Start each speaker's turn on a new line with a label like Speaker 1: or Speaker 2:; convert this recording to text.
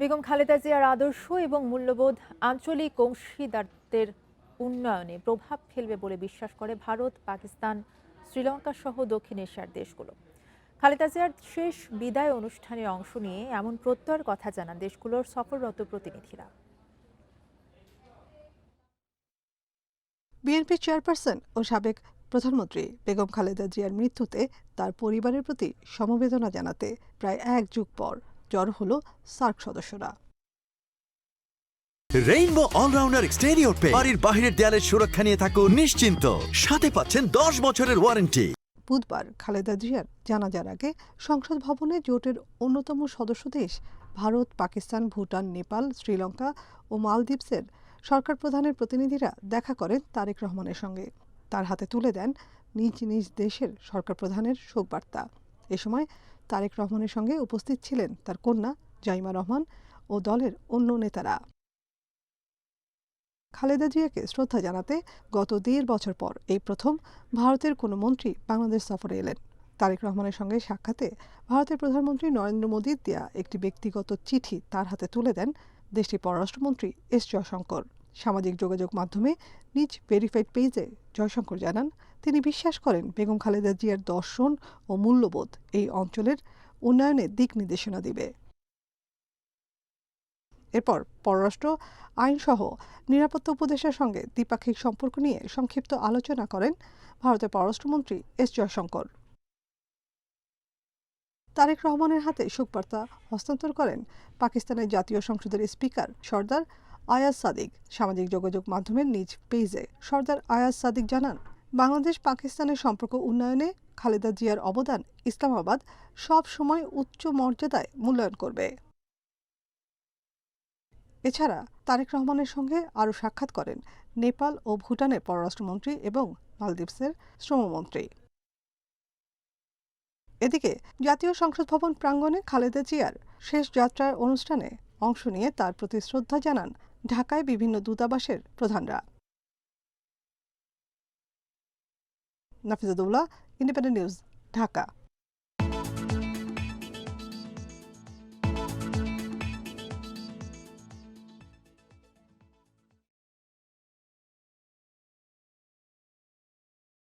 Speaker 1: বেগম খালেদা জিয়ার আদর্শ এবং মূল্যবোধ আঞ্চলিক অংশীদারত্বের উন্নয়নে প্রভাব ফেলবে বলে বিশ্বাস করে ভারত, পাকিস্তান, শ্রীলঙ্কা সহ দক্ষিণ এশিয়ার দেশগুলো। খালেদা জিয়ার শেষ বিদায় অনুষ্ঠানে অংশ নিয়ে এমন প্রত্যয়ের কথা জানান দেশগুলোর সফররত প্রতিনিধিরা।
Speaker 2: বিএনপি চেয়ারপারসন ও সাবেক প্রধানমন্ত্রী বেগম খালেদা জিয়ার মৃত্যুতে তার পরিবারের প্রতি সমবেদনা জানাতে প্রায় এক যুগ পর জড়ো হলো সার্ক সদস্যরা।
Speaker 3: রেইনবো অলরাউন্ডার এক্সটেরিয়র পেইন্ট বাড়ির বাহিরের দেয়ালের সুরক্ষা নিয়ে থাকুন নিশ্চিন্ত, সাথে পাচ্ছেন 10 বছরের ওয়ারেন্টি।
Speaker 2: বুধবার খালেদা জিয়ার জানাজার আগে সংসদ ভবনে জোটের অন্যতম সদস্য দেশ ভারত, পাকিস্তান, ভুটান, নেপাল, শ্রীলঙ্কা ও মালদ্বীপসের সরকার প্রধানের প্রতিনিধিরা দেখা করেন তারেক রহমানের সঙ্গে। তার হাতে তুলে দেন নিজ নিজ দেশের সরকার প্রধানের শোকবার্তা। এ সময় তারেক রহমানের সঙ্গে উপস্থিত ছিলেন তার কন্যা জাইমা রহমান ও দলের অন্য নেতারা। খালেদা জিয়াকে শ্রদ্ধা জানাতে গত ১.৫ বছর পর এই প্রথম ভারতের কোনো মন্ত্রী বাংলাদেশ সফরে এলেন। তারেক রহমানের সঙ্গে সাক্ষাতে ভারতের প্রধানমন্ত্রী নরেন্দ্র মোদীর দেয়া একটি ব্যক্তিগত চিঠি তার হাতে তুলে দেন দেশটির পররাষ্ট্রমন্ত্রী এস জয়শঙ্কর। সামাজিক যোগাযোগ মাধ্যমে নিজ ভেরিফাইড পেজে জয়শঙ্কর জানান, তিনি বিশ্বাস করেন বেগম খালেদা জিয়ার দর্শন ও মূল্যবোধ এই অঞ্চলের উন্নয়নে দিক নির্দেশনা দিবে। এরপর পররাষ্ট্র, আইনসহ নিরাপত্তা উপদেষ্টার সঙ্গে দ্বিপাক্ষিক সম্পর্ক নিয়ে সংক্ষিপ্ত আলোচনা করেন ভারতের পররাষ্ট্রমন্ত্রী এস জয়শঙ্কর। তারেক রহমানের হাতে শোকবার্তা হস্তান্তর করেন পাকিস্তানের জাতীয় সংসদের স্পিকার সরদার আয়াজ সাদিক। সামাজিক যোগাযোগ মাধ্যমের নিজ পেজে সরদার আয়াজ সাদিক জানান, বাংলাদেশ পাকিস্তানের সম্পর্ক উন্নয়নে খালেদা জিয়ার অবদান ইসলামাবাদ সব সময় উচ্চ মর্যাদায় মূল্যায়ন করবে। এছাড়া তারেক রহমানের সঙ্গে আরও সাক্ষাৎ করেন নেপাল ও ভুটানের পররাষ্ট্রমন্ত্রী এবং মালদ্বীপসের শ্রমমন্ত্রী। এদিকে জাতীয় সংসদ ভবন প্রাঙ্গণে খালেদা জিয়ার শেষ যাত্রার অনুষ্ঠানে অংশ নিয়ে তার প্রতি শ্রদ্ধা জানান ঢাকায় বিভিন্ন দূতাবাসের প্রধানরা। Nafiza Doula, independent news, Dhaka.